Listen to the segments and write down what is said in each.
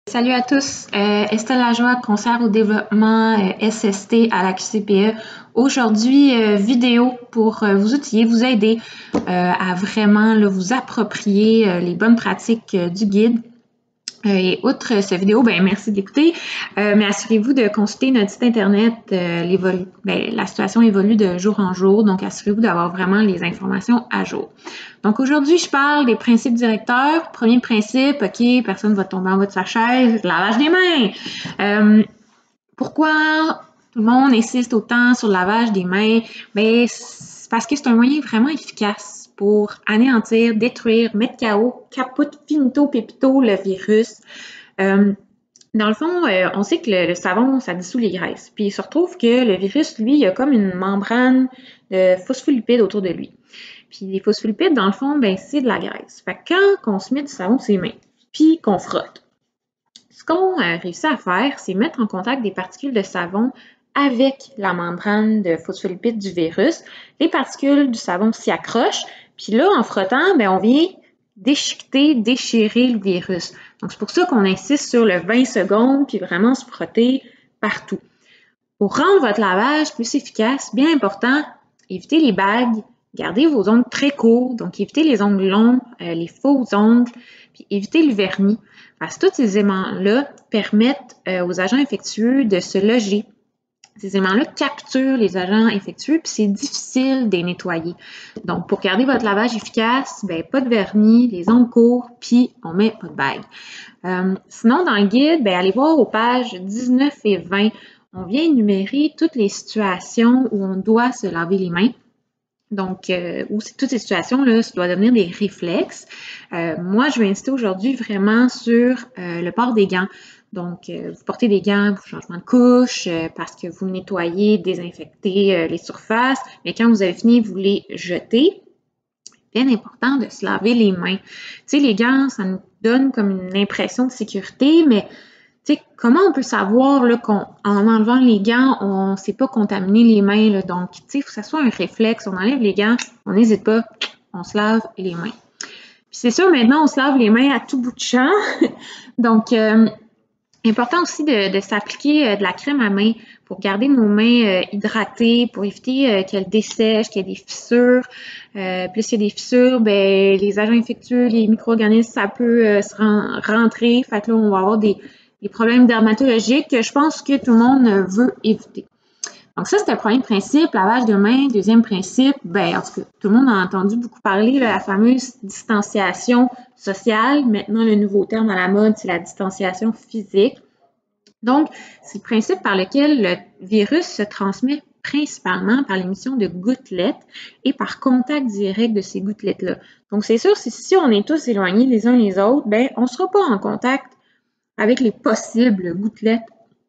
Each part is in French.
Salut à tous, Estelle Lajoie, conseillère au développement SST à la QCPE. Aujourd'hui, vidéo pour vous outiller, vous aider à vraiment là, vous approprier les bonnes pratiques du guide. Et outre cette vidéo, ben merci d'écouter, mais assurez-vous de consulter notre site internet. La situation évolue de jour en jour, donc assurez-vous d'avoir vraiment les informations à jour. Donc aujourd'hui, je parle des principes directeurs. Premier principe, OK, personne ne va tomber en bas de sa chaise, lavage des mains. Pourquoi tout le monde insiste autant sur le lavage des mains? Ben, c'est parce que c'est un moyen vraiment efficace pour anéantir, détruire, mettre KO, caput, finito, pepito, le virus. Dans le fond, on sait que le savon, ça dissout les graisses. Puis il se retrouve que le virus, lui, il a comme une membrane de phospholipides autour de lui. Puis les phospholipides, dans le fond, ben, c'est de la graisse. Fait que quand on se met du savon sur les mains, puis qu'on frotte, ce qu'on réussit à faire, c'est mettre en contact des particules de savon avec la membrane de phospholipides du virus. Les particules du savon s'y accrochent, puis là, en frottant, ben, on vient déchiqueter, déchirer le virus. Donc, c'est pour ça qu'on insiste sur le 20 secondes, puis vraiment se frotter partout. Pour rendre votre lavage plus efficace, bien important, évitez les bagues, gardez vos ongles très courts, donc évitez les ongles longs, les faux ongles, puis évitez le vernis, parce que tous ces éléments-là permettent aux agents infectieux de se loger. Ces éléments-là capturent les agents infectieux, puis c'est difficile de les nettoyer. Donc, pour garder votre lavage efficace, ben, pas de vernis, les ongles courts, puis on met pas de bague. Sinon, dans le guide, ben, allez voir aux pages 19 et 20. On vient énumérer toutes les situations où on doit se laver les mains. Donc, toutes ces situations-là, ça doit devenir des réflexes. Moi, je vais insister aujourd'hui vraiment sur le port des gants. Donc, vous portez des gants pour changement de couche, parce que vous nettoyez, désinfectez les surfaces, mais quand vous avez fini, vous les jetez. Bien important de se laver les mains. Tu sais, les gants, ça nous donne comme une impression de sécurité, mais tu sais, comment on peut savoir là, qu'en enlevant les gants, on ne s'est pas contaminé les mains? Là, donc, tu sais, il faut que ça soit un réflexe. On enlève les gants, on n'hésite pas, on se lave les mains. Puis c'est sûr, maintenant, on se lave les mains à tout bout de champ. Donc, important aussi de s'appliquer de la crème à main pour garder nos mains hydratées, pour éviter qu'elles dessèchent, qu'il y ait des fissures. Plus il y a des fissures, ben, les agents infectieux, les micro-organismes, ça peut se rentrer. Fait que là, on va avoir des problèmes dermatologiques que je pense que tout le monde veut éviter. Donc ça, c'était le premier principe, lavage de mains. Deuxième principe, ben, en tout cas, tout le monde a entendu beaucoup parler de la fameuse distanciation sociale. Maintenant, le nouveau terme à la mode, c'est la distanciation physique. Donc, c'est le principe par lequel le virus se transmet principalement par l'émission de gouttelettes et par contact direct de ces gouttelettes-là. Donc, c'est sûr, si on est tous éloignés les uns les autres, ben, on ne sera pas en contact avec les possibles gouttelettes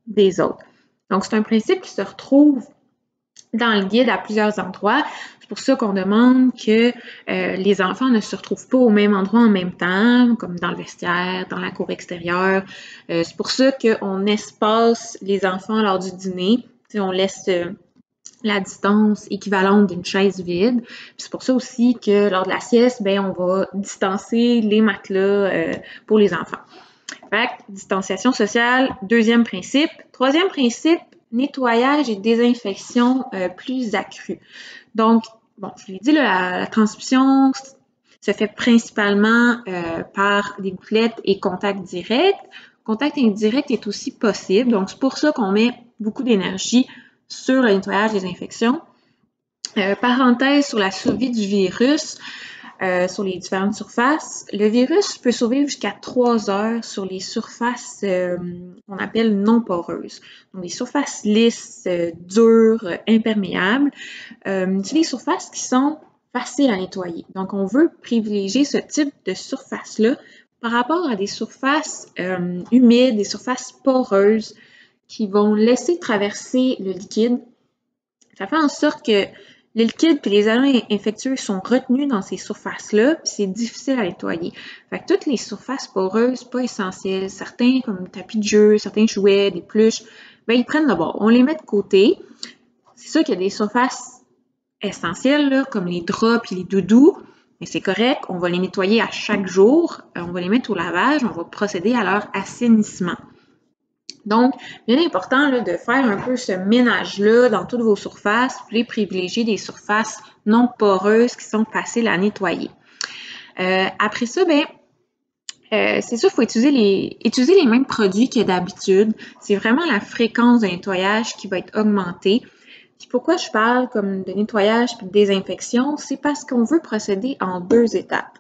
des autres. Donc, c'est un principe qui se retrouve dans le guide à plusieurs endroits. C'est pour ça qu'on demande que les enfants ne se retrouvent pas au même endroit en même temps, comme dans le vestiaire, dans la cour extérieure. C'est pour ça qu'on espace les enfants lors du dîner. T'sais, on laisse la distance équivalente d'une chaise vide. C'est pour ça aussi que lors de la sieste, ben, on va distancer les matelas pour les enfants. Fait que, distanciation sociale, deuxième principe. Troisième principe, nettoyage et désinfection plus accrue. Donc, bon, je l'ai dit, la transmission se fait principalement par des gouttelettes et contact direct. Contact indirect est aussi possible, donc c'est pour ça qu'on met beaucoup d'énergie sur le nettoyage des infections. Parenthèse sur la survie du virus. Sur les différentes surfaces. Le virus peut survivre jusqu'à 3 heures sur les surfaces qu'on appelle non poreuses. Donc, les surfaces lisses, dures, imperméables. C'est des surfaces qui sont faciles à nettoyer. Donc, on veut privilégier ce type de surface-là par rapport à des surfaces humides, des surfaces poreuses qui vont laisser traverser le liquide. Ça fait en sorte que le liquide et les agents infectieux sont retenus dans ces surfaces-là, puis c'est difficile à nettoyer. Fait que toutes les surfaces poreuses, pas essentielles, certains comme tapis de jeu, certains jouets, des peluches, ben ils prennent le bord. On les met de côté. C'est sûr qu'il y a des surfaces essentielles, là, comme les draps et les doudous, mais c'est correct, on va les nettoyer à chaque jour, on va les mettre au lavage, on va procéder à leur assainissement. Donc, bien important là, de faire un peu ce ménage-là dans toutes vos surfaces. Vous voulez privilégier des surfaces non poreuses qui sont faciles à nettoyer. Après ça, c'est sûr, il faut utiliser les mêmes produits que d'habitude. C'est vraiment la fréquence de nettoyage qui va être augmentée. Puis pourquoi je parle comme de nettoyage et de désinfection? C'est parce qu'on veut procéder en 2 étapes.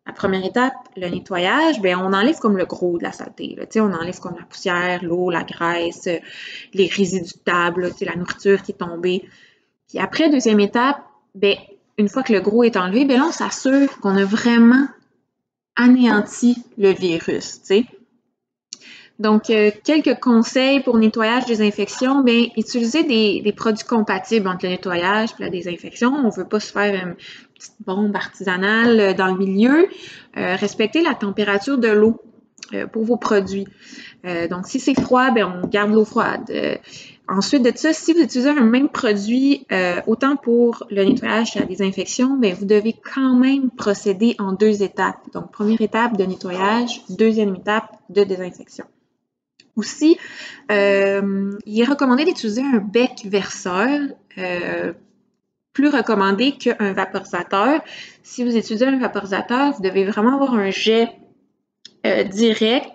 La première étape, le nettoyage, on enlève comme le gros de la saleté. Là. On enlève comme la poussière, l'eau, la graisse, les résidus de table, la nourriture qui est tombée. Puis après, deuxième étape, une fois que le gros est enlevé, là, on s'assure qu'on a vraiment anéanti le virus. Donc, quelques conseils pour nettoyage, désinfection, utiliser des produits compatibles entre le nettoyage et la désinfection. On ne veut pas se faire une petite bombe artisanale dans le milieu. Respecter la température de l'eau pour vos produits. Donc, si c'est froid, on garde l'eau froide. Ensuite de ça, si vous utilisez un même produit, autant pour le nettoyage et la désinfection, vous devez quand même procéder en 2 étapes. Donc, première étape de nettoyage, deuxième étape de désinfection. Aussi, il est recommandé d'utiliser un bec verseur, plus recommandé qu'un vaporisateur. Si vous utilisez un vaporisateur, vous devez vraiment avoir un jet direct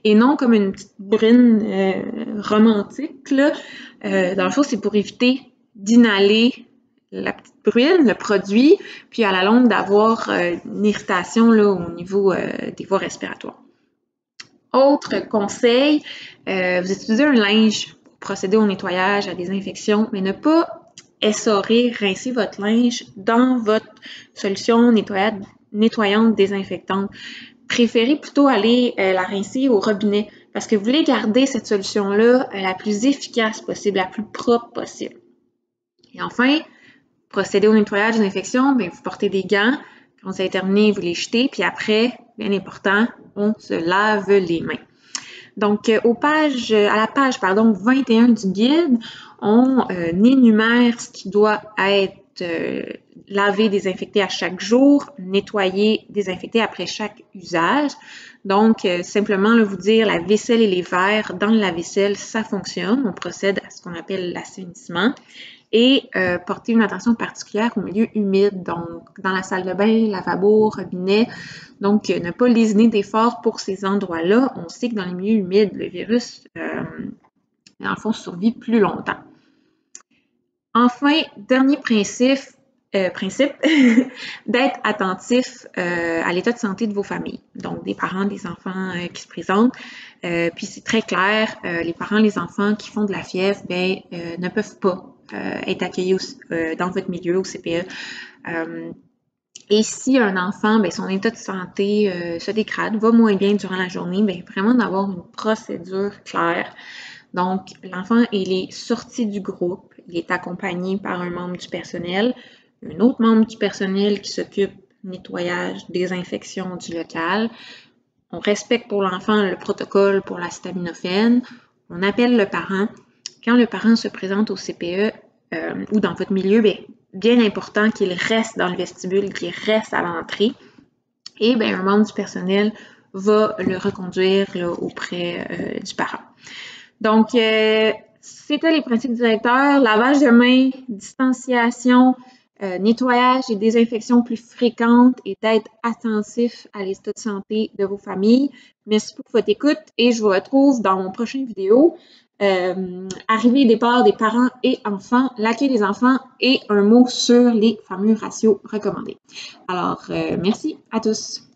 et non comme une petite brine romantique. Là. Dans le fond, c'est pour éviter d'inhaler la petite brune, le produit, puis à la longue d'avoir une irritation là, au niveau des voies respiratoires. Autre conseil, vous utilisez un linge pour procéder au nettoyage, à la désinfection, mais ne pas essorer, rincer votre linge dans votre solution nettoyante désinfectante. Préférez plutôt aller la rincer au robinet parce que vous voulez garder cette solution-là la plus efficace possible, la plus propre possible. Et enfin, procéder au nettoyage, désinfection, vous portez des gants. Quand vous avez terminé, vous les jetez, puis après, bien important, on se lave les mains. Donc, à la page 21 du guide, on énumère ce qui doit être lavé, désinfecté à chaque jour, nettoyé, désinfecté après chaque usage. Donc, simplement là, vous dire la vaisselle et les verres dans le lave-vaisselle, ça fonctionne. On procède à ce qu'on appelle l'assainissement. Et porter une attention particulière au milieu humide, donc dans la salle de bain, lavabo, robinet. Donc, ne pas lésiner d'efforts pour ces endroits-là. On sait que dans les milieux humides, le virus, dans le fond, survit plus longtemps. Enfin, dernier principe, d'être attentif à l'état de santé de vos familles. Donc, des parents, des enfants qui se présentent. Puis, c'est très clair, les parents, les enfants qui font de la fièvre, ne peuvent pas être accueillis dans votre milieu au CPE. Et si un enfant, son état de santé se dégrade, va moins bien durant la journée, vraiment d'avoir une procédure claire. Donc, l'enfant, il est sorti du groupe, il est accompagné par un membre du personnel, un autre membre du personnel qui s'occupe du nettoyage, désinfection du local. On respecte pour l'enfant le protocole pour l'acétaminophène. On appelle le parent. Quand le parent se présente au CPE ou dans votre milieu, bien important qu'il reste dans le vestibule, qu'il reste à l'entrée. Et un membre du personnel va le reconduire là, auprès du parent. Donc, c'était les principes directeurs, lavage de mains, distanciation, nettoyage et désinfection plus fréquentes et d'être attentif à l'état de santé de vos familles. Merci pour votre écoute et je vous retrouve dans mon prochain vidéo. Arrivée et départ des parents et enfants, l'accueil des enfants et un mot sur les fameux ratios recommandés. Alors, merci à tous.